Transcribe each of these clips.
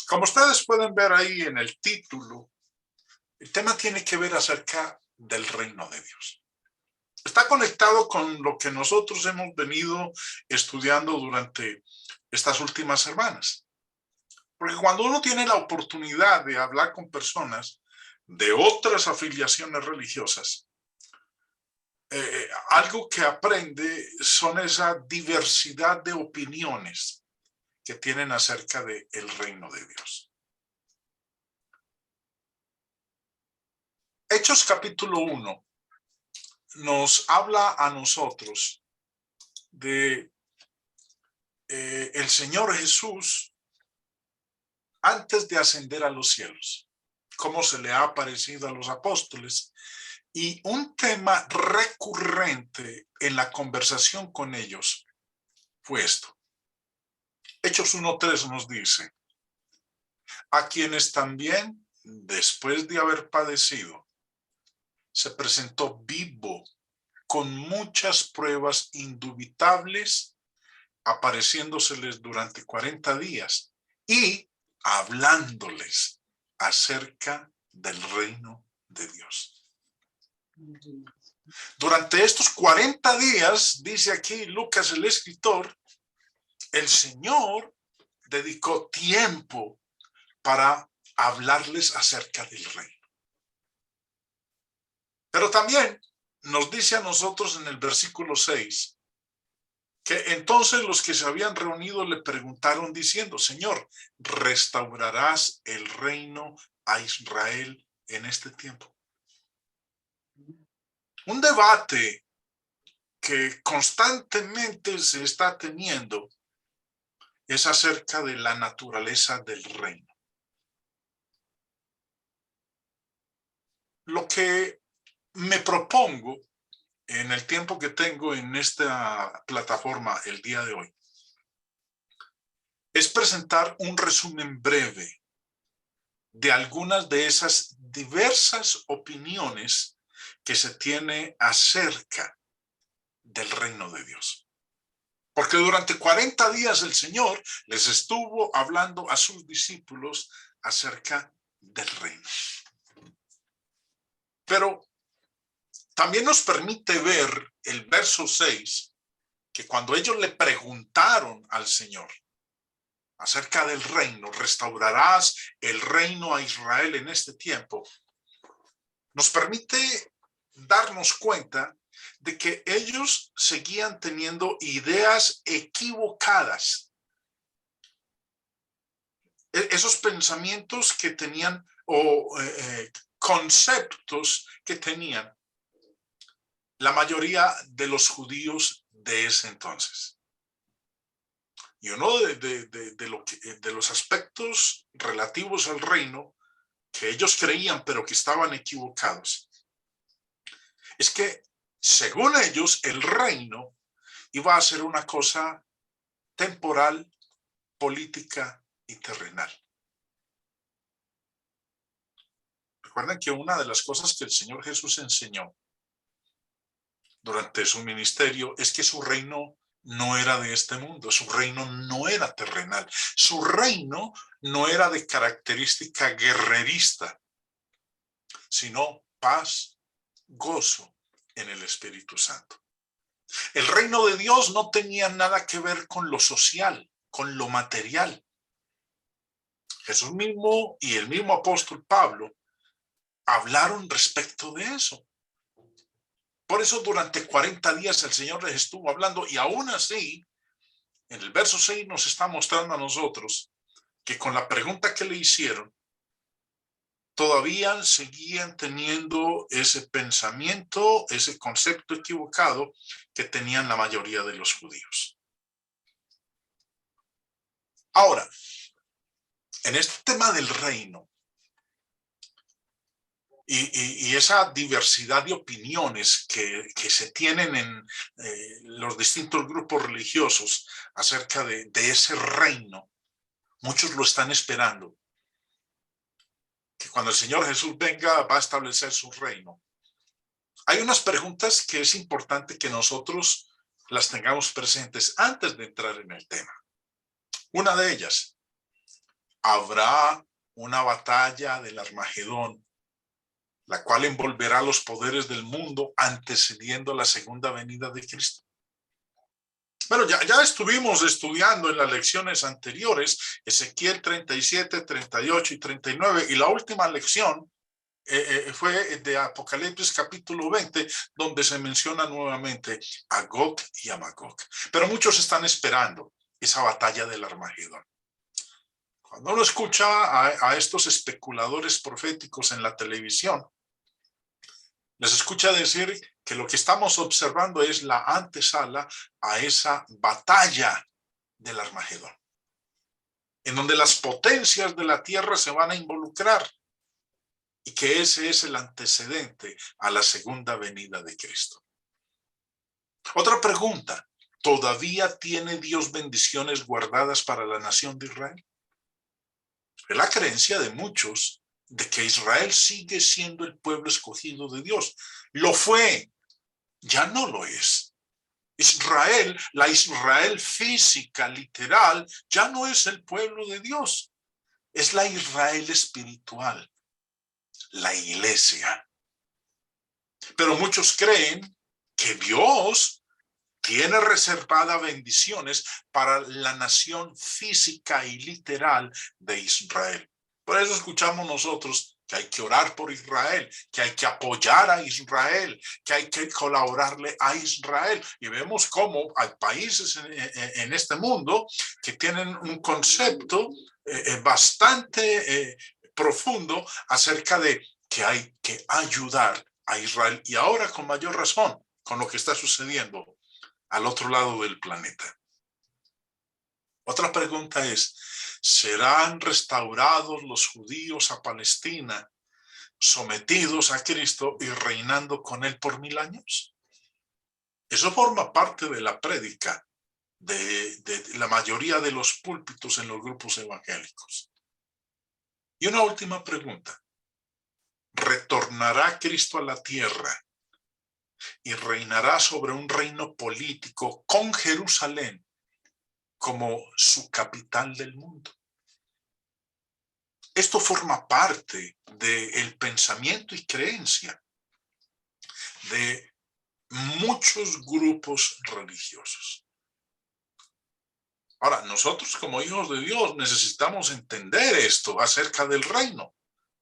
Como ustedes pueden ver ahí en el título, el tema tiene que ver acerca del reino de Dios. Está conectado con lo que nosotros hemos venido estudiando durante estas últimas semanas. Porque cuando uno tiene la oportunidad de hablar con personas de otras afiliaciones religiosas, algo que aprende son esa diversidad de opiniones que tienen acerca del reino de Dios. Hechos capítulo 1 nos habla a nosotros de el Señor Jesús antes de ascender a los cielos, cómo se le ha aparecido a los apóstoles, y un tema recurrente en la conversación con ellos fue esto. Hechos 1:3 nos dice: a quienes también, después de haber padecido, se presentó vivo con muchas pruebas indubitables, apareciéndoseles durante 40 días y hablándoles acerca del reino de Dios. Durante estos 40 días, dice aquí Lucas el escritor, el Señor dedicó tiempo para hablarles acerca del reino. Pero también nos dice a nosotros en el versículo 6 que entonces los que se habían reunido le preguntaron diciendo: Señor, ¿restaurarás el reino a Israel en este tiempo? Un debate que constantemente se está teniendo es acerca de la naturaleza del reino. Lo que me propongo en el tiempo que tengo en esta plataforma el día de hoy es presentar un resumen breve de algunas de esas diversas opiniones que se tiene acerca del reino de Dios. Porque durante 40 días el Señor les estuvo hablando a sus discípulos acerca del reino. Pero también nos permite ver el verso 6, que cuando ellos le preguntaron al Señor acerca del reino, ¿restaurarás el reino a Israel en este tiempo?, nos permite darnos cuenta de que ellos seguían teniendo ideas equivocadas. Esos pensamientos que tenían o conceptos que tenían la mayoría de los judíos de ese entonces. Y uno de los aspectos relativos al reino que ellos creían pero que estaban equivocados es que, según ellos, el reino iba a ser una cosa temporal, política y terrenal. Recuerden que una de las cosas que el Señor Jesús enseñó durante su ministerio es que su reino no era de este mundo, su reino no era terrenal, su reino no era de característica guerrerista, sino paz, gozo en el Espíritu Santo. El reino de Dios no tenía nada que ver con lo social, con lo material. Jesús mismo y el mismo apóstol Pablo hablaron respecto de eso. Por eso durante 40 días el Señor les estuvo hablando, y aún así, en el verso 6 nos está mostrando a nosotros que con la pregunta que le hicieron, todavía seguían teniendo ese pensamiento, ese concepto equivocado que tenían la mayoría de los judíos. Ahora, en este tema del reino y esa diversidad de opiniones que se tienen en los distintos grupos religiosos acerca de ese reino, muchos lo están esperando, que cuando el Señor Jesús venga va a establecer su reino. Hay unas preguntas que es importante que nosotros las tengamos presentes antes de entrar en el tema. Una de ellas: habrá una batalla del Armagedón, la cual envolverá los poderes del mundo antecediendo la segunda venida de Cristo. Bueno, ya estuvimos estudiando en las lecciones anteriores Ezequiel 37, 38 y 39, y la última lección fue de Apocalipsis capítulo 20, donde se menciona nuevamente a Gog y a Magog. Pero muchos están esperando esa batalla del Armagedón. Cuando uno escucha a estos especuladores proféticos en la televisión, les escucha decir que lo que estamos observando es la antesala a esa batalla del Armagedón, en donde las potencias de la tierra se van a involucrar, y que ese es el antecedente a la segunda venida de Cristo. Otra pregunta: ¿todavía tiene Dios bendiciones guardadas para la nación de Israel? Es la creencia de muchos de que Israel sigue siendo el pueblo escogido de Dios. Lo fue, ya no lo es. Israel, la Israel física, literal, ya no es el pueblo de Dios. Es la Israel espiritual, la iglesia. Pero muchos creen que Dios tiene reservada bendiciones para la nación física y literal de Israel. Por eso escuchamos nosotros que hay que orar por Israel, que hay que apoyar a Israel, que hay que colaborarle a Israel. Y vemos cómo hay países en este mundo que tienen un concepto bastante profundo acerca de que hay que ayudar a Israel. Y ahora con mayor razón, con lo que está sucediendo al otro lado del planeta. Otra pregunta es: ¿serán restaurados los judíos a Palestina, sometidos a Cristo y reinando con él por 1000 años? Eso forma parte de la prédica de la mayoría de los púlpitos en los grupos evangélicos. Y una última pregunta: ¿retornará Cristo a la tierra y reinará sobre un reino político con Jerusalén como su capital del mundo? Esto forma parte del pensamiento y creencia de muchos grupos religiosos. Ahora, nosotros como hijos de Dios necesitamos entender esto acerca del reino.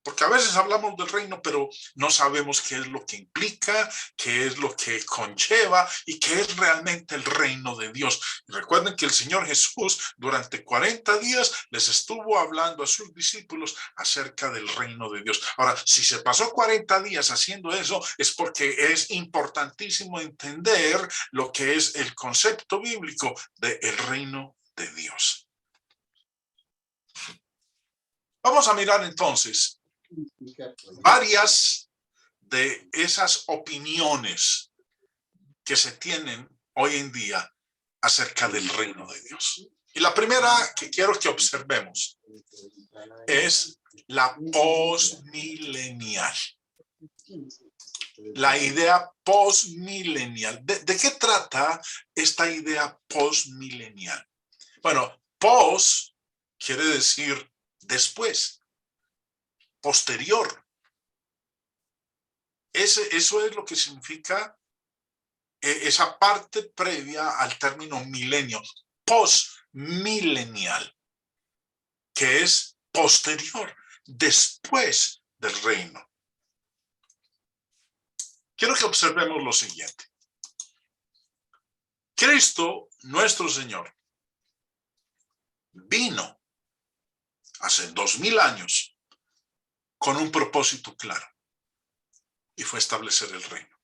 Porque a veces hablamos del reino, pero no sabemos qué es lo que implica, qué es lo que conlleva y qué es realmente el reino de Dios. Y recuerden que el Señor Jesús durante 40 días les estuvo hablando a sus discípulos acerca del reino de Dios. Ahora, si se pasó 40 días haciendo eso, es porque es importantísimo entender lo que es el concepto bíblico del reino de Dios. Vamos a mirar entonces varias de esas opiniones que se tienen hoy en día acerca del reino de Dios. Y la primera que quiero que observemos es la postmilenial. La idea postmilenial. ¿De qué trata esta idea postmilenial? Bueno, post quiere decir después, posterior. Eso es lo que significa esa parte previa al término milenio, postmilenial, que es posterior, después del reino. Quiero que observemos lo siguiente. Cristo, nuestro Señor, vino hace 2000 años con un propósito claro, y fue establecer el reino.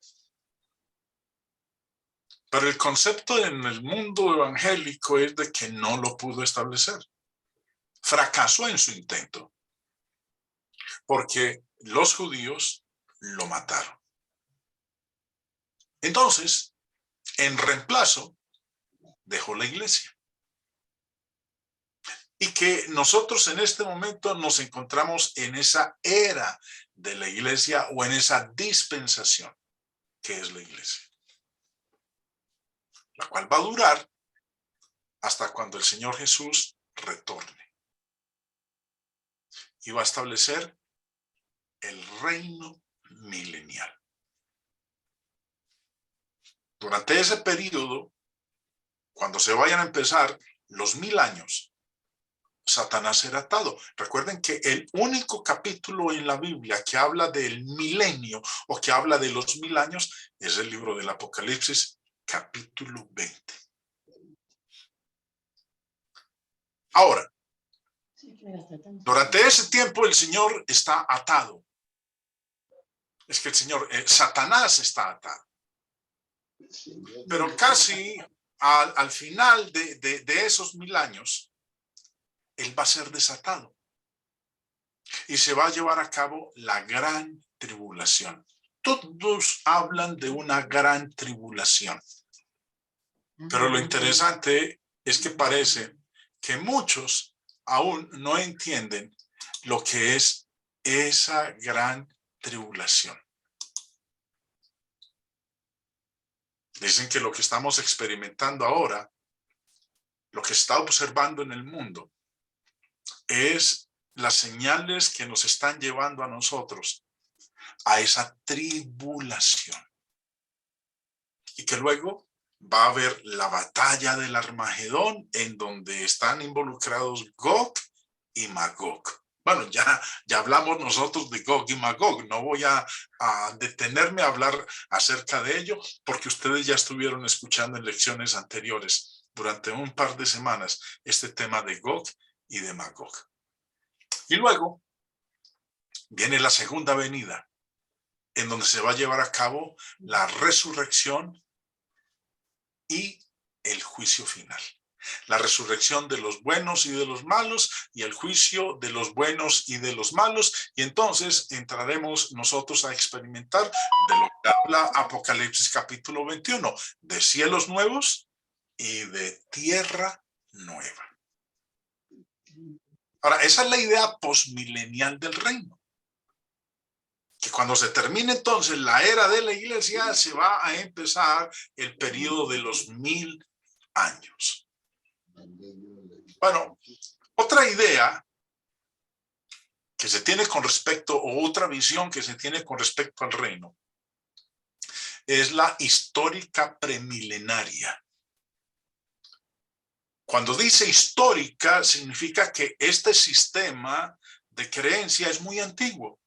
Pero el concepto en el mundo evangélico es de que no lo pudo establecer. Fracasó en su intento, porque los judíos lo mataron. Entonces, en reemplazo, dejó la iglesia. Y que nosotros en este momento nos encontramos en esa era de la iglesia o en esa dispensación que es la iglesia, la cual va a durar hasta cuando el Señor Jesús retorne. y va a establecer el reino milenial. Durante ese periodo, cuando se vayan a empezar los 1000 años, Satanás será atado. Recuerden que el único capítulo en la Biblia que habla del milenio o que habla de los 1000 años es el libro del Apocalipsis, capítulo 20. Ahora, durante ese tiempo el Señor está atado. Es que el Señor, Satanás está atado. Pero casi al final de esos 1000 años, él va a ser desatado. Y se va a llevar a cabo la gran tribulación. Todos hablan de una gran tribulación. Pero lo interesante es que parece que muchos aún no entienden lo que es esa gran tribulación. Dicen que lo que estamos experimentando ahora, lo que está observando en el mundo, es las señales que nos están llevando a nosotros a esa tribulación. Y que luego va a haber la batalla del Armagedón, en donde están involucrados Gog y Magog. Bueno, ya hablamos nosotros de Gog y Magog. No voy a detenerme a hablar acerca de ello, porque ustedes ya estuvieron escuchando en lecciones anteriores durante un par de semanas este tema de Gog y de Magog. Y luego viene la segunda venida, en donde se va a llevar a cabo la resurrección y el juicio final. La resurrección de los buenos y de los malos y el juicio de los buenos y de los malos. Y entonces entraremos nosotros a experimentar de lo que habla Apocalipsis capítulo 21, de cielos nuevos y de tierra nueva. Ahora, esa es la idea postmilenial del reino. Que cuando se termine entonces la era de la iglesia, se va a empezar el periodo de los 1000 años. Bueno, otra idea que se tiene con respecto, o otra visión que se tiene con respecto al reino, es la histórica premilenaria. Cuando dice histórica, significa que este sistema de creencia es muy antiguo,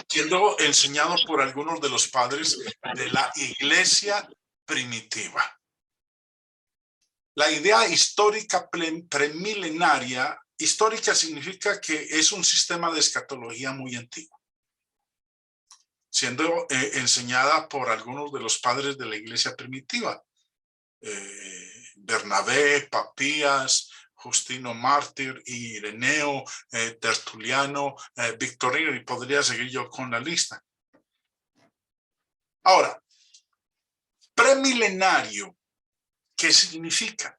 siendo enseñado por algunos de los padres de la iglesia primitiva. La idea histórica premilenaria, histórica significa que es un sistema de escatología muy antiguo, siendo enseñada por algunos de los padres de la iglesia primitiva. Bernabé, Papías, Justino Mártir, Ireneo, Tertuliano, Victorino, y podría seguir yo con la lista. Ahora, premilenario, ¿qué significa?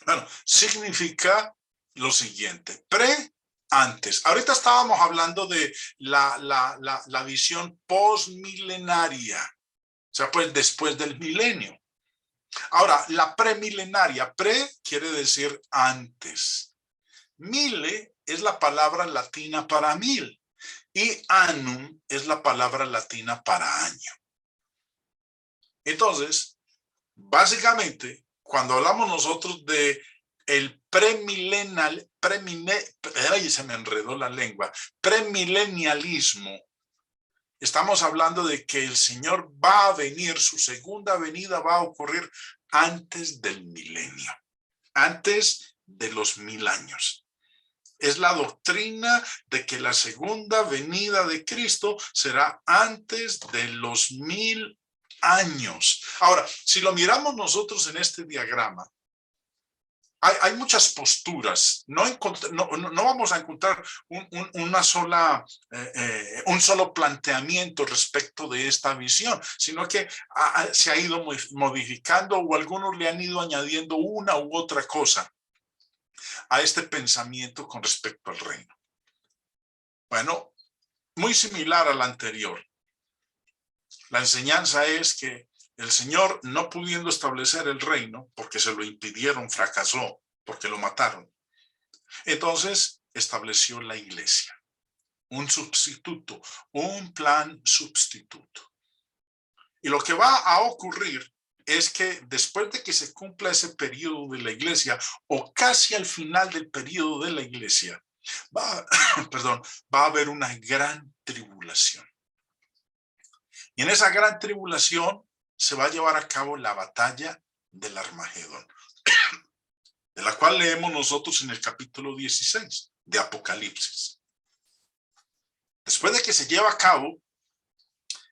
Bueno, significa lo siguiente: antes. Ahorita estábamos hablando de la visión postmilenaria, o sea, pues después del milenio. Ahora, la premilenaria, quiere decir antes. Mille es la palabra latina para 1000 y annum es la palabra latina para año. Entonces, básicamente, cuando hablamos nosotros de el se me enredó la lengua, premilenialismo, estamos hablando de que el Señor va a venir, su segunda venida va a ocurrir antes del milenio, antes de los 1000 años. Es la doctrina de que la segunda venida de Cristo será antes de los 1000 años. Ahora, si lo miramos nosotros en este diagrama, hay muchas posturas. No vamos a encontrar un solo planteamiento respecto de esta visión, sino que se ha ido modificando, o algunos le han ido añadiendo una u otra cosa a este pensamiento con respecto al reino. Bueno, muy similar al anterior. La enseñanza es que el Señor, no pudiendo establecer el reino, porque se lo impidieron, fracasó, porque lo mataron. Entonces estableció la iglesia, un sustituto, un plan sustituto. Y lo que va a ocurrir es que después de que se cumpla ese periodo de la iglesia, o casi al final del periodo de la iglesia, perdón, va a haber una gran tribulación. Y en esa gran tribulación se va a llevar a cabo la batalla del Armagedón, de la cual leemos nosotros en el capítulo 16 de Apocalipsis. Después de que se lleva a cabo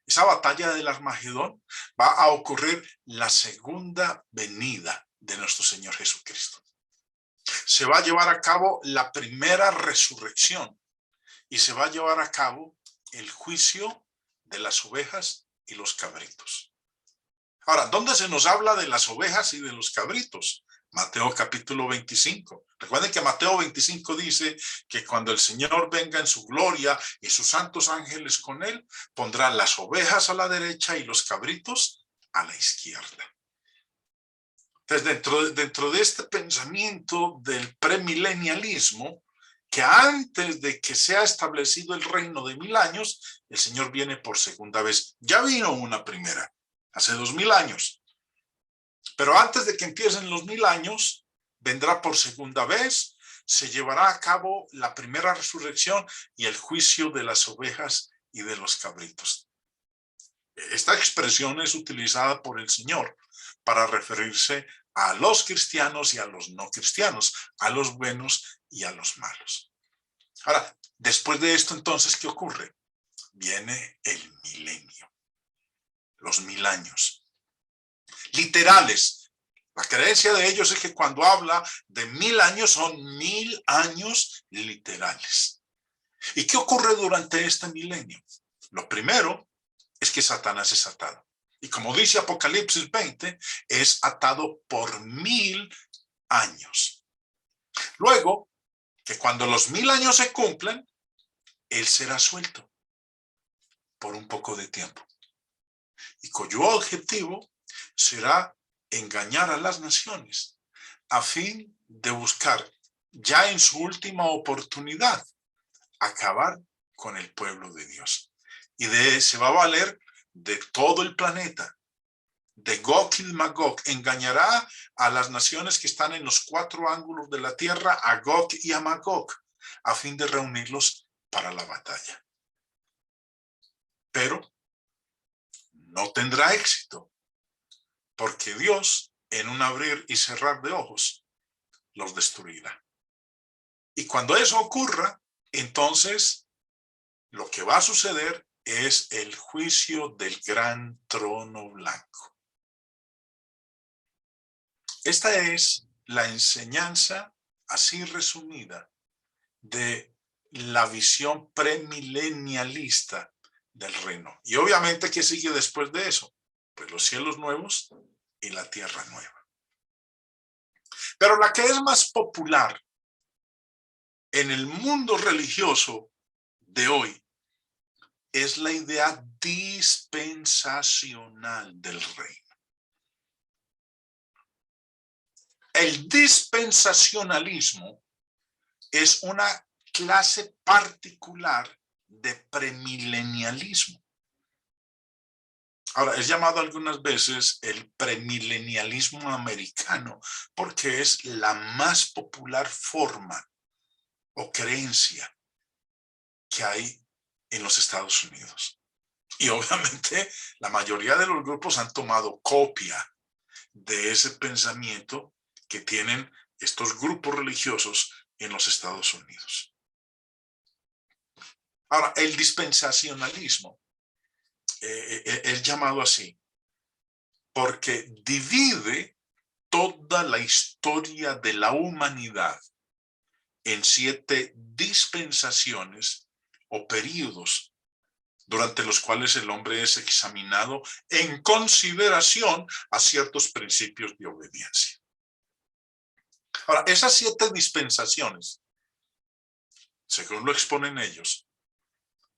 esa batalla del Armagedón, va a ocurrir la segunda venida de nuestro Señor Jesucristo. Se va a llevar a cabo la primera resurrección y se va a llevar a cabo el juicio de las ovejas y los cabritos. Ahora, ¿dónde se nos habla de las ovejas y de los cabritos? Mateo capítulo 25. Recuerden que Mateo 25 dice que cuando el Señor venga en su gloria y sus santos ángeles con él, pondrá las ovejas a la derecha y los cabritos a la izquierda. Entonces, dentro de este pensamiento del premilenialismo, que antes de que sea establecido el reino de 1000 años, el Señor viene por segunda vez. Ya vino una primera, hace 2000 años. Pero antes de que empiecen los 1000 años, vendrá por segunda vez, se llevará a cabo la primera resurrección y el juicio de las ovejas y de los cabritos. Esta expresión es utilizada por el Señor para referirse a los cristianos y a los no cristianos, a los buenos y a los malos. Ahora, después de esto, entonces, ¿qué ocurre? Viene el milenio, los 1000 años. Literales. La creencia de ellos es que cuando habla de 1000 años, son 1000 años literales. ¿Y qué ocurre durante este milenio? Lo primero es que Satanás es atado. Y como dice Apocalipsis 20, es atado por 1000 años. Luego, que cuando los 1000 años se cumplen, él será suelto por un poco de tiempo. Y cuyo objetivo será engañar a las naciones a fin de buscar, ya en su última oportunidad, acabar con el pueblo de Dios. Y se va a valer de todo el planeta, de Gog y Magog. Engañará a las naciones que están en los 4 ángulos de la tierra, a Gog y a Magog, a fin de reunirlos para la batalla. Pero no tendrá éxito, porque Dios, en un abrir y cerrar de ojos, los destruirá. Y cuando eso ocurra, entonces lo que va a suceder es el juicio del gran trono blanco. Esta es la enseñanza, así resumida, de la visión premilenialista del reino. Y obviamente, ¿qué sigue después de eso? Pues los cielos nuevos y la tierra nueva. Pero la que es más popular en el mundo religioso de hoy es la idea dispensacional del reino. El dispensacionalismo es una clase particular de premilenialismo. Ahora, es llamado algunas veces el premilenialismo americano porque es la más popular forma o creencia que hay en los Estados Unidos. Y obviamente la mayoría de los grupos han tomado copia de ese pensamiento que tienen estos grupos religiosos en los Estados Unidos. Ahora, el dispensacionalismo es llamado así porque divide toda la historia de la humanidad en 7 dispensaciones o períodos durante los cuales el hombre es examinado en consideración a ciertos principios de obediencia. Ahora, esas 7 dispensaciones, según lo exponen ellos,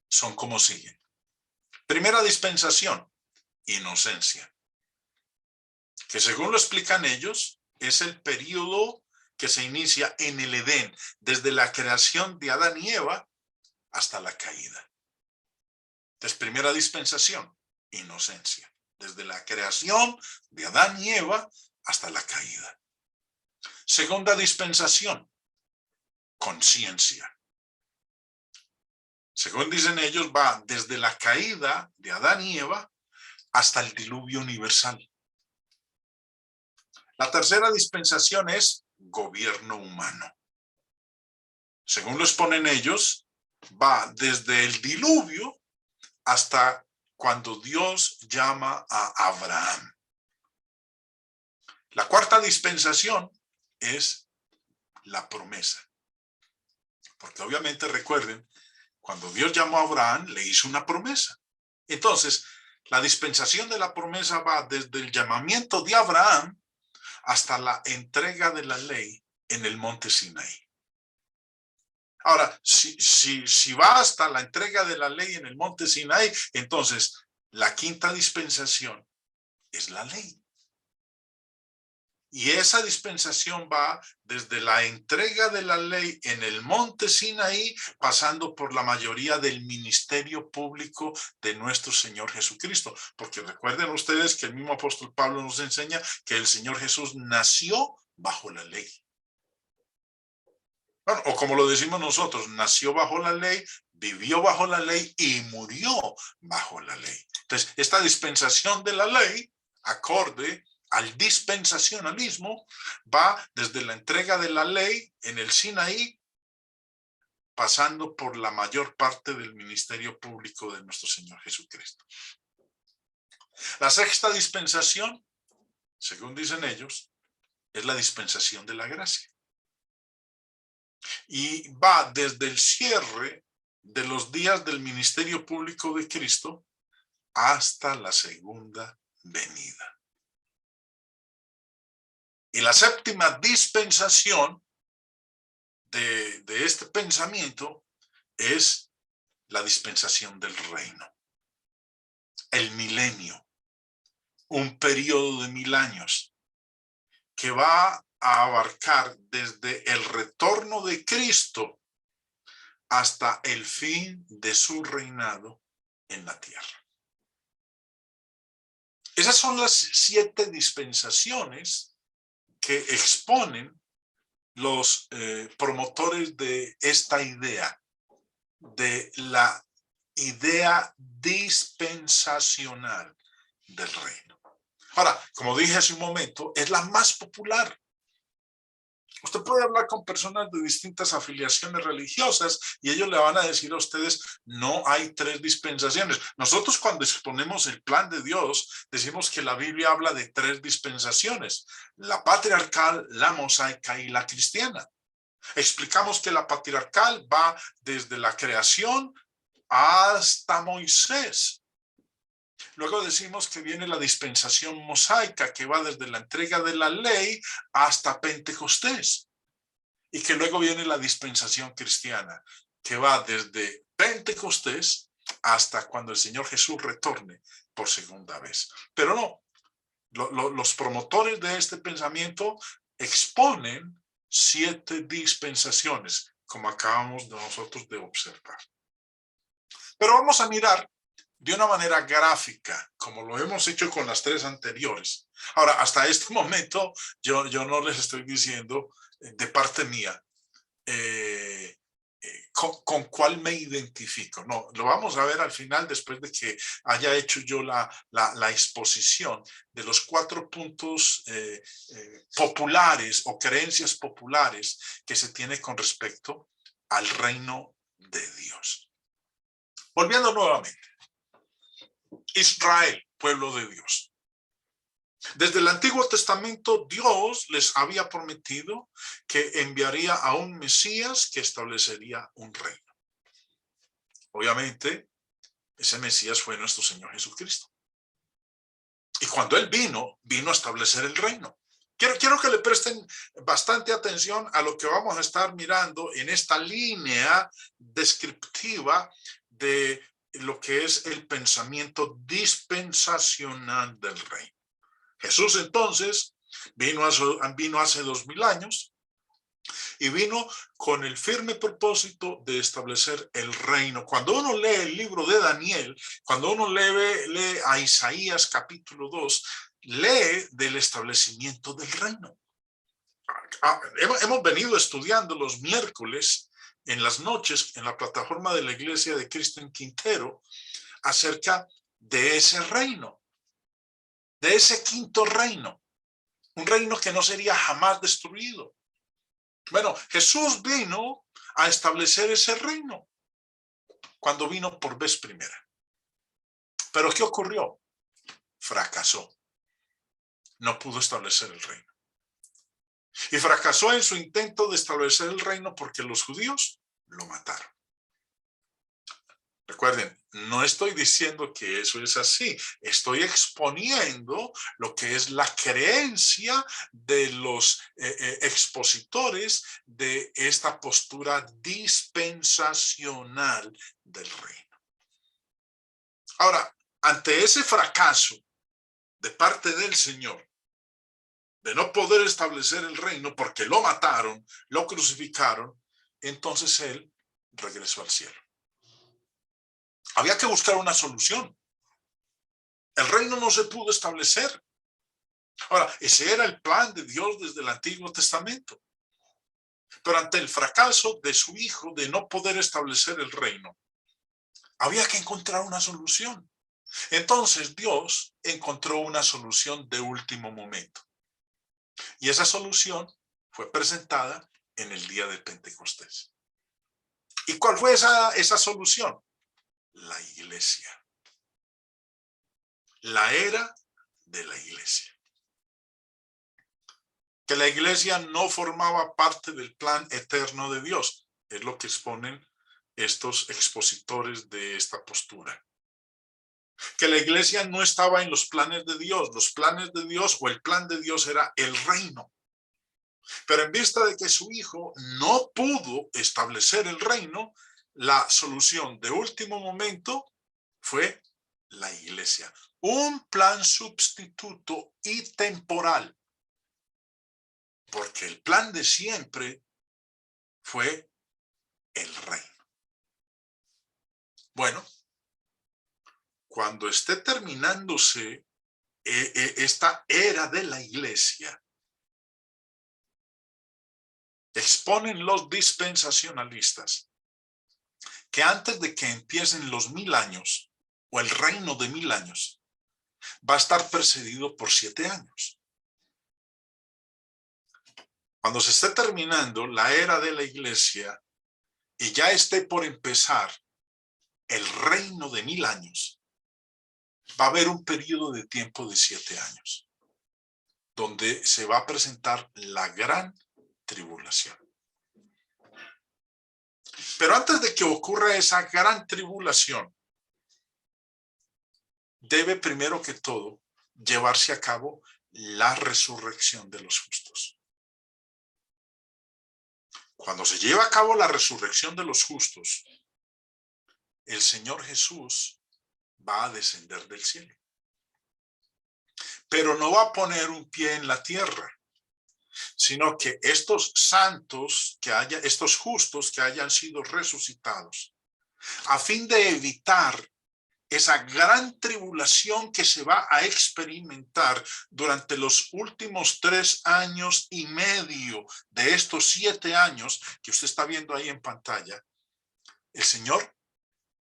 son como siguen. Primera dispensación, inocencia, que según lo explican ellos, es el periodo que se inicia en el Edén, desde la creación de Adán y Eva hasta la caída. Entonces, primera dispensación, inocencia, desde la creación de Adán y Eva hasta la caída. Segunda dispensación, conciencia. Según dicen ellos, va desde la caída de Adán y Eva hasta el diluvio universal. La tercera dispensación es gobierno humano. Según lo exponen ellos, va desde el diluvio hasta cuando Dios llama a Abraham. La cuarta dispensación es la promesa. Porque obviamente recuerden, cuando Dios llamó a Abraham, le hizo una promesa. Entonces, la dispensación de la promesa va desde el llamamiento de Abraham hasta la entrega de la ley en el monte Sinaí. Ahora, si va hasta la entrega de la ley en el monte Sinaí, entonces la quinta dispensación es la ley. Y esa dispensación va desde la entrega de la ley en el monte Sinaí, pasando por la mayoría del ministerio público de nuestro Señor Jesucristo. Porque recuerden ustedes que el mismo apóstol Pablo nos enseña que el Señor Jesús nació bajo la ley. Bueno, o como lo decimos nosotros, nació bajo la ley, vivió bajo la ley y murió bajo la ley. Entonces, esta dispensación de la ley, acorde al dispensacionalismo, va desde la entrega de la ley en el Sinaí, pasando por la mayor parte del ministerio público de nuestro Señor Jesucristo. La sexta dispensación, según dicen ellos, es la dispensación de la gracia. Y va desde el cierre de los días del ministerio público de Cristo hasta la segunda venida. Y la séptima dispensación de este pensamiento es la dispensación del reino. El milenio, un periodo de 1000 años que va a abarcar desde el retorno de Cristo hasta el fin de su reinado en la tierra. Esas son las 7 dispensaciones que exponen los promotores de esta idea, de la idea dispensacional del reino. Ahora, como dije hace un momento, es la más popular. Usted puede hablar con personas de distintas afiliaciones religiosas y ellos le van a decir a ustedes, no hay 3 dispensaciones. Nosotros cuando exponemos el plan de Dios, decimos que la Biblia habla de 3 dispensaciones, la patriarcal, la mosaica y la cristiana. Explicamos que la patriarcal va desde la creación hasta Moisés. Luego decimos que viene la dispensación mosaica, que va desde la entrega de la ley hasta Pentecostés. Y que luego viene la dispensación cristiana, que va desde Pentecostés hasta cuando el Señor Jesús retorne por segunda vez. Pero no, los promotores de este pensamiento exponen 7 dispensaciones, como acabamos de nosotros de observar. Pero vamos a mirar de una manera gráfica, como lo hemos hecho con las 3 anteriores. Ahora, hasta este momento, yo no les estoy diciendo de parte mía con cuál me identifico. No, lo vamos a ver al final, después de que haya hecho yo la exposición de los 4 puntos populares o creencias populares que se tiene con respecto al reino de Dios. Volviendo nuevamente. Israel, pueblo de Dios. Desde el Antiguo Testamento, Dios les había prometido que enviaría a un Mesías que establecería un reino. Obviamente, ese Mesías fue nuestro Señor Jesucristo. Y cuando Él vino a establecer el reino. Quiero que le presten bastante atención a lo que vamos a estar mirando en esta línea descriptiva de lo que es el pensamiento dispensacional del reino. Jesús entonces vino hace 2000 años, Y vino con el firme propósito de establecer el reino. Cuando uno lee el libro de Daniel, cuando uno lee a Isaías capítulo 2, lee del establecimiento del reino. Hemos venido estudiando los miércoles en las noches en la plataforma de la Iglesia de Cristo en Quintero acerca de ese reino, de ese quinto reino, un reino que no sería jamás destruido. Bueno, Jesús vino a establecer ese reino cuando vino por vez primera. Pero ¿qué ocurrió? Fracasó. No pudo establecer el reino. Y fracasó en su intento de establecer el reino porque los judíos lo mataron. Recuerden, no estoy diciendo que eso es así. Estoy exponiendo lo que es la creencia de los expositores de esta postura dispensacional del reino. Ahora, ante ese fracaso de parte del Señor, de no poder establecer el reino porque lo mataron, lo crucificaron, entonces Él regresó al cielo. Había que buscar una solución. El reino no se pudo establecer. Ahora, ese era el plan de Dios desde el Antiguo Testamento. Pero ante el fracaso de su hijo de no poder establecer el reino, había que encontrar una solución. Entonces Dios encontró una solución de último momento. Y esa solución fue presentada en el día de Pentecostés. ¿Y cuál fue esa solución? La iglesia. La era de la iglesia. Que la iglesia no formaba parte del plan eterno de Dios. Es lo que exponen estos expositores de esta postura. Que la iglesia no estaba en los planes de Dios. Los planes de Dios o el plan de Dios era el reino. Pero en vista de que su hijo no pudo establecer el reino, la solución de último momento fue la iglesia. Un plan sustituto y temporal. Porque el plan de siempre fue el reino. Bueno, cuando esté terminándose esta era de la iglesia, exponen los dispensacionalistas que antes de que empiecen los 1000 años o el reino de 1000 años, va a estar precedido por 7 años. Cuando se esté terminando la era de la iglesia y ya esté por empezar el reino de 1000 años, va a haber un periodo de tiempo de 7 años, donde se va a presentar la gran tribulación. Pero antes de que ocurra esa gran tribulación, debe primero que todo llevarse a cabo la resurrección de los justos. Cuando se lleva a cabo la resurrección de los justos, el Señor Jesús va a descender del cielo. Pero no va a poner un pie en la tierra, sino que estos santos, estos justos que hayan sido resucitados, a fin de evitar esa gran tribulación que se va a experimentar durante los últimos 3 años y medio de estos 7 años que usted está viendo ahí en pantalla, el Señor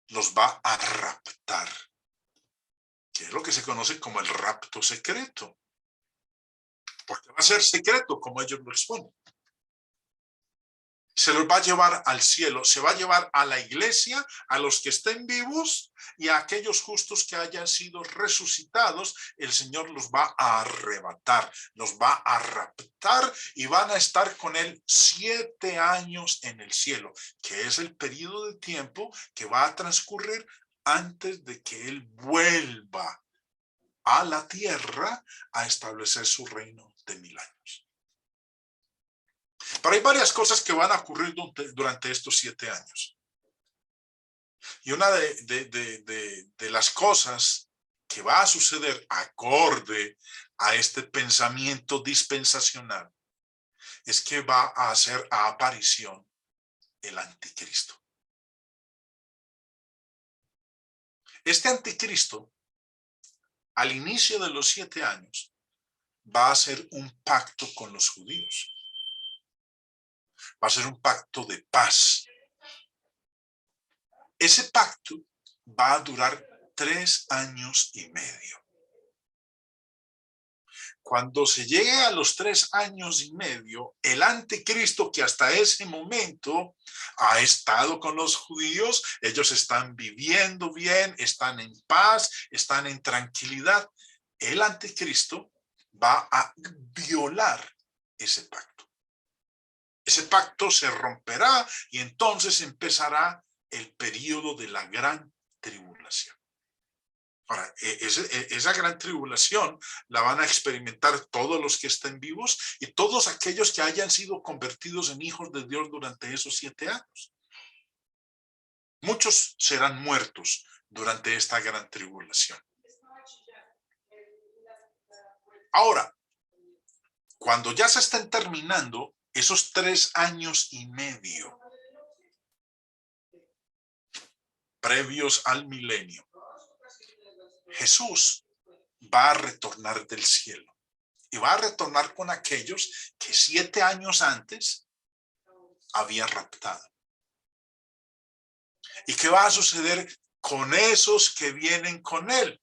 los va a raptar, que es lo que se conoce como el rapto secreto, porque va a ser secreto como ellos lo exponen. Se los va a llevar al cielo, se va a llevar a la iglesia, a los que estén vivos y a aquellos justos que hayan sido resucitados. El Señor los va a arrebatar, los va a raptar y van a estar con Él 7 años en el cielo, que es el periodo de tiempo que va a transcurrir antes de que Él vuelva a la tierra a establecer su reino de 1000 años. Pero hay varias cosas que van a ocurrir durante estos 7 años. Y una de las cosas que va a suceder acorde a este pensamiento dispensacional es que va a hacer aparición el anticristo. Este anticristo, al inicio de los 7 años, va a hacer un pacto con los judíos. Va a ser un pacto de paz. Ese pacto va a durar 3 años y medio. Cuando se llegue a los 3 años y medio, el anticristo, que hasta ese momento ha estado con los judíos, ellos están viviendo bien, están en paz, están en tranquilidad. El anticristo va a violar ese pacto. Ese pacto se romperá y entonces empezará el periodo de la gran tribulación. Ahora, esa gran tribulación la van a experimentar todos los que estén vivos y todos aquellos que hayan sido convertidos en hijos de Dios durante esos 7 años. Muchos serán muertos durante esta gran tribulación. Ahora, cuando ya se estén terminando esos 3 años y medio previos al milenio, Jesús va a retornar del cielo y va a retornar con aquellos que 7 años antes había raptado. ¿Y qué va a suceder con esos que vienen con él?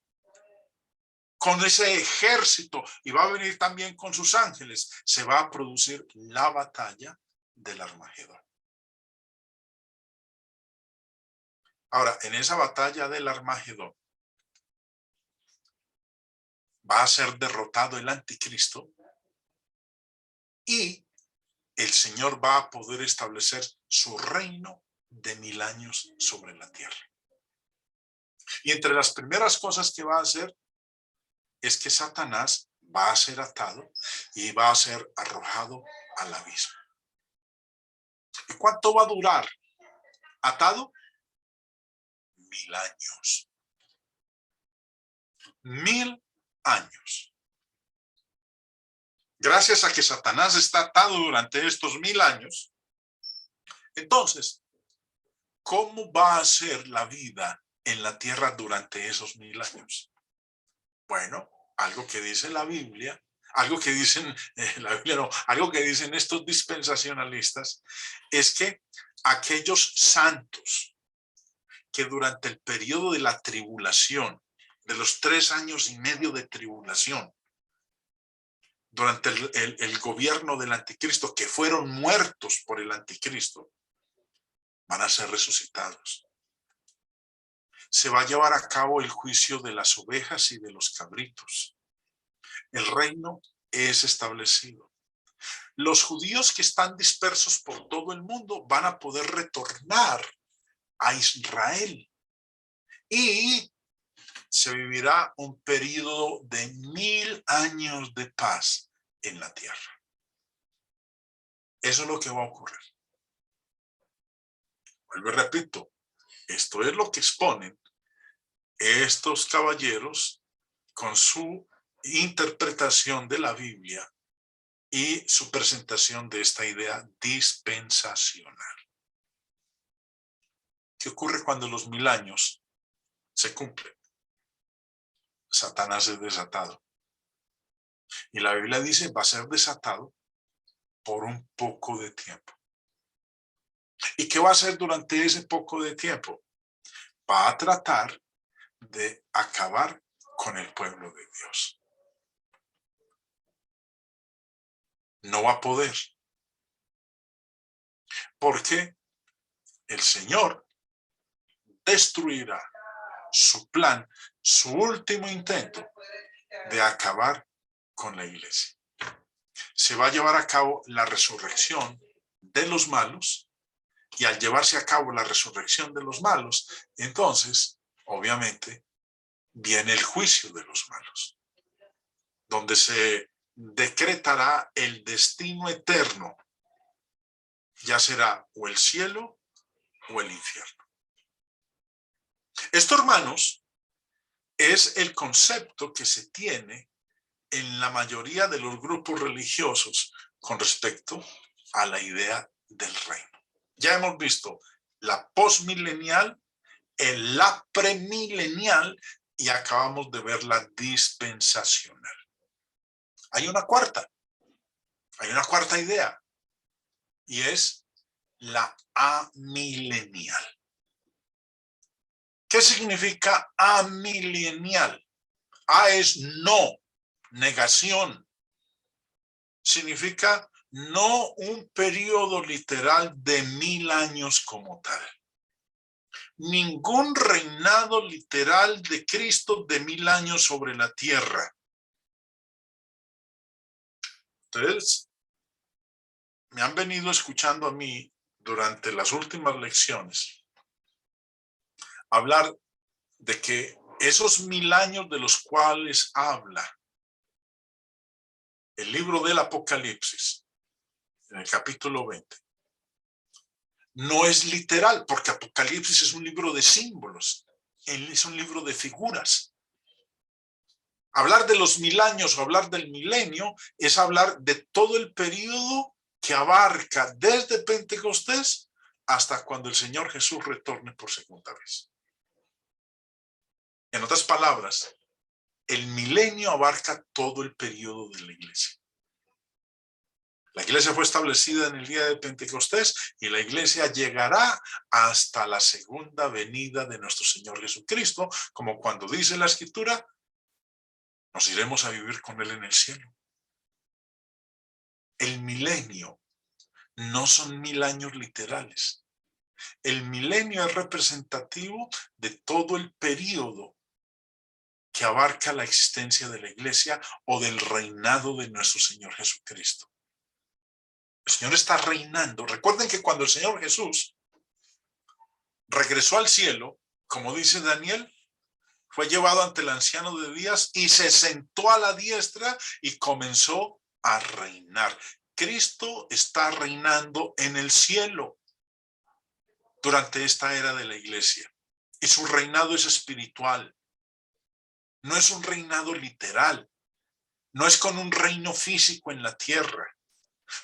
Con ese ejército, y va a venir también con sus ángeles. Se va a producir la batalla del Armagedón. Ahora, en esa batalla del Armagedón, va a ser derrotado el anticristo y el Señor va a poder establecer su reino de 1000 años sobre la tierra. Y entre las primeras cosas que va a hacer es que Satanás va a ser atado y va a ser arrojado al abismo. ¿Y cuánto va a durar atado? 1000 años. 1000 años. Gracias a que Satanás está atado durante estos 1000 años, entonces, ¿cómo va a ser la vida en la tierra durante esos 1000 años? Bueno, algo que dice la Biblia, algo que dicen, la Biblia no, algo que dicen estos dispensacionalistas, es que aquellos santos que durante el periodo de la tribulación, de los 3 años y medio de tribulación, durante el gobierno del anticristo, que fueron muertos por el anticristo, van a ser resucitados. Se va a llevar a cabo el juicio de las ovejas y de los cabritos. El reino es establecido. Los judíos que están dispersos por todo el mundo van a poder retornar a Israel. Y se vivirá un periodo de 1000 años de paz en la tierra. Eso es lo que va a ocurrir. Vuelvo y repito, esto es lo que exponen estos caballeros con su interpretación de la Biblia y su presentación de esta idea dispensacional. ¿Qué ocurre cuando los 1000 años se cumplen? Satanás es desatado. Y la Biblia dice, va a ser desatado por un poco de tiempo. ¿Y qué va a hacer durante ese poco de tiempo? Va a tratar de acabar con el pueblo de Dios. No va a poder. Porque el Señor destruirá su plan, su último intento de acabar con la iglesia. Se va a llevar a cabo la resurrección de los malos, y al llevarse a cabo la resurrección de los malos, entonces, obviamente, viene el juicio de los malos, donde se decretará el destino eterno, ya será o el cielo o el infierno. Esto, hermanos, es el concepto que se tiene en la mayoría de los grupos religiosos con respecto a la idea del reino. Ya hemos visto la postmilenial, la premilenial y acabamos de ver la dispensacional. Hay una cuarta idea y es la amilenial. ¿Qué significa amilenial? A es no, negación. Significa no un periodo literal de 1000 años como tal. Ningún reinado literal de Cristo de 1000 años sobre la tierra. Entonces, me han venido escuchando a mí durante las últimas lecciones hablar de que esos 1000 años de los cuales habla el libro del Apocalipsis, en el capítulo 20, no es literal, porque Apocalipsis es un libro de símbolos, es un libro de figuras. Hablar de los 1000 años o hablar del milenio es hablar de todo el periodo que abarca desde Pentecostés hasta cuando el Señor Jesús retorne por segunda vez. En otras palabras, el milenio abarca todo el periodo de la iglesia. La iglesia fue establecida en el día de Pentecostés y la iglesia llegará hasta la segunda venida de nuestro Señor Jesucristo, como cuando dice la Escritura, nos iremos a vivir con Él en el cielo. El milenio no son 1000 años literales. El milenio es representativo de todo el periodo que abarca la existencia de la iglesia o del reinado de nuestro Señor Jesucristo. El Señor está reinando. Recuerden que cuando el Señor Jesús regresó al cielo, como dice Daniel, fue llevado ante el anciano de días y se sentó a la diestra y comenzó a reinar. Cristo está reinando en el cielo durante esta era de la iglesia. Y su reinado es espiritual. No es un reinado literal. No es con un reino físico en la tierra,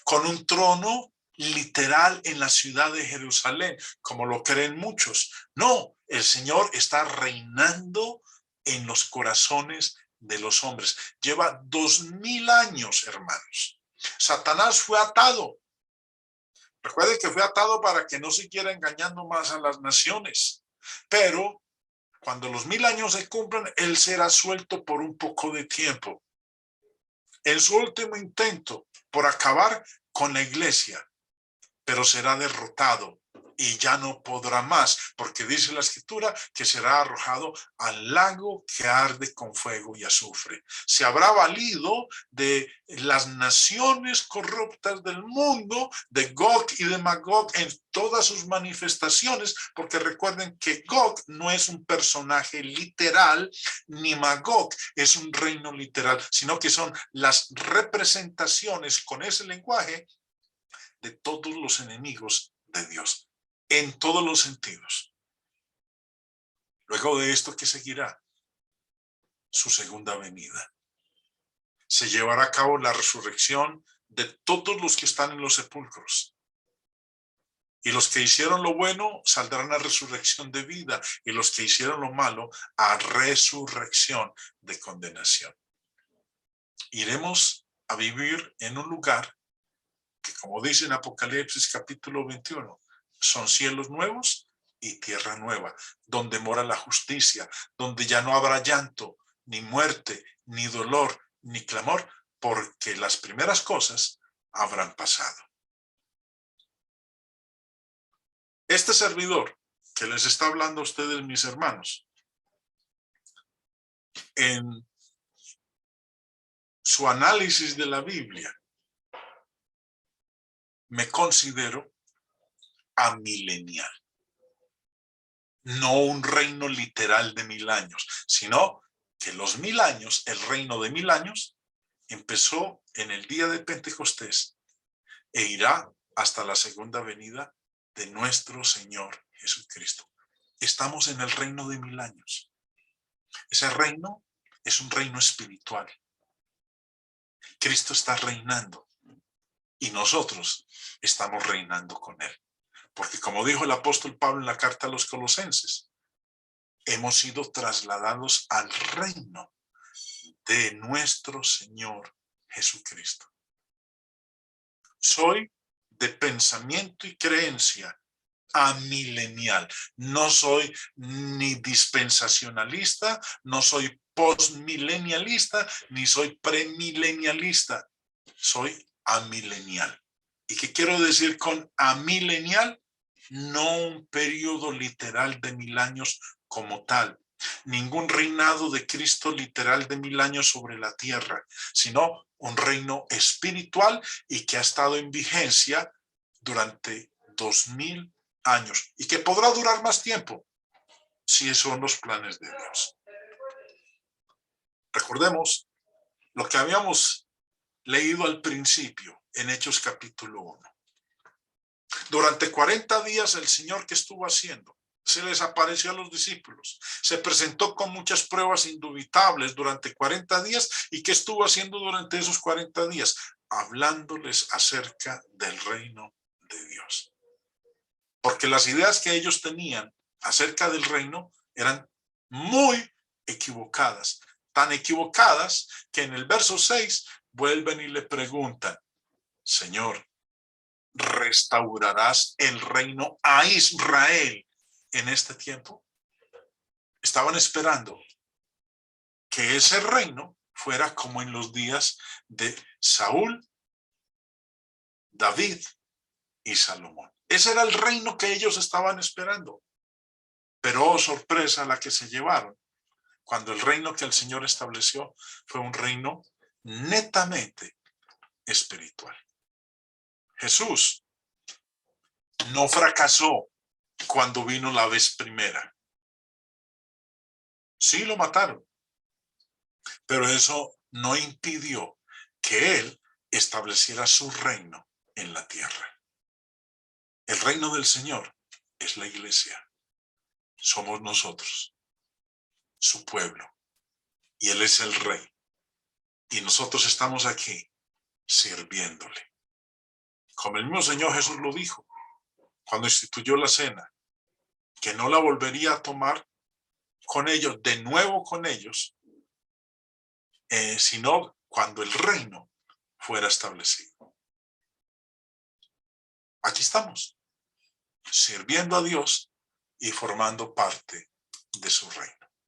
con un trono literal en la ciudad de Jerusalén, como lo creen muchos. No, el Señor está reinando en los corazones de los hombres. Lleva 2000 años, hermanos. Satanás fue atado. Recuerde que fue atado para que no siguiera engañando más a las naciones. Pero cuando los 1000 años se cumplan, él será suelto por un poco de tiempo. En su último intento por acabar con la iglesia, pero será derrotado y ya no podrá más, porque dice la Escritura que será arrojado al lago que arde con fuego y azufre. Se habrá valido de las naciones corruptas del mundo, de Gog y de Magog en todas sus manifestaciones, porque recuerden que Gog no es un personaje literal, ni Magog es un reino literal, sino que son las representaciones con ese lenguaje de todos los enemigos de Dios, en todos los sentidos. Luego de esto, ¿qué seguirá? Su segunda venida. Se llevará a cabo la resurrección de todos los que están en los sepulcros. Y los que hicieron lo bueno saldrán a resurrección de vida, y los que hicieron lo malo a resurrección de condenación. Iremos a vivir en un lugar que, como dice en Apocalipsis capítulo 21, son cielos nuevos y tierra nueva, donde mora la justicia, donde ya no habrá llanto, ni muerte, ni dolor, ni clamor, porque las primeras cosas habrán pasado. Este servidor que les está hablando a ustedes, mis hermanos, en su análisis de la Biblia, me considero amilenial. No un reino literal de 1000 años, sino que los 1000 años, el reino de 1000 años, empezó en el día de Pentecostés e irá hasta la segunda venida de nuestro Señor Jesucristo. Estamos en el reino de 1000 años. Ese reino es un reino espiritual. Cristo está reinando. y nosotros estamos reinando con él. Porque como dijo el apóstol Pablo en la carta a los Colosenses, hemos sido trasladados al reino de nuestro Señor Jesucristo. Soy de pensamiento y creencia amilenial. No soy ni dispensacionalista, no soy postmilenialista, ni soy premilenialista. Soy amilenial. ¿Y qué quiero decir con amilenial? No un periodo literal de 1000 años como tal. Ningún reinado de Cristo literal de 1000 años sobre la tierra, sino un reino espiritual y que ha estado en vigencia durante 2000 años y que podrá durar más tiempo si esos son los planes de Dios. Recordemos lo que habíamos leído al principio en Hechos capítulo 1. Durante 40 días el Señor, ¿qué estuvo haciendo? Se les apareció a los discípulos, se presentó con muchas pruebas indubitables durante 40 días. ¿Y qué estuvo haciendo durante esos 40 días? Hablándoles acerca del reino de Dios. Porque las ideas que ellos tenían acerca del reino eran muy equivocadas, tan equivocadas que en el verso 6 vuelven y le preguntan: Señor, ¿restaurarás el reino a Israel en este tiempo? Estaban esperando que ese reino fuera como en los días de Saúl, David y Salomón. Ese era el reino que ellos estaban esperando. Pero, oh, sorpresa la que se llevaron, cuando el reino que el Señor estableció fue un reino netamente espiritual. Jesús no fracasó cuando vino la vez primera. Sí lo mataron, pero eso no impidió que él estableciera su reino en la tierra. El reino del Señor es la iglesia. Somos nosotros, su pueblo, y él es el rey. Y nosotros estamos aquí sirviéndole. Como el mismo Señor Jesús lo dijo cuando instituyó la cena, que no la volvería a tomar con ellos, de nuevo con ellos, sino cuando el reino fuera establecido. Aquí estamos, sirviendo a Dios y formando parte de su reino.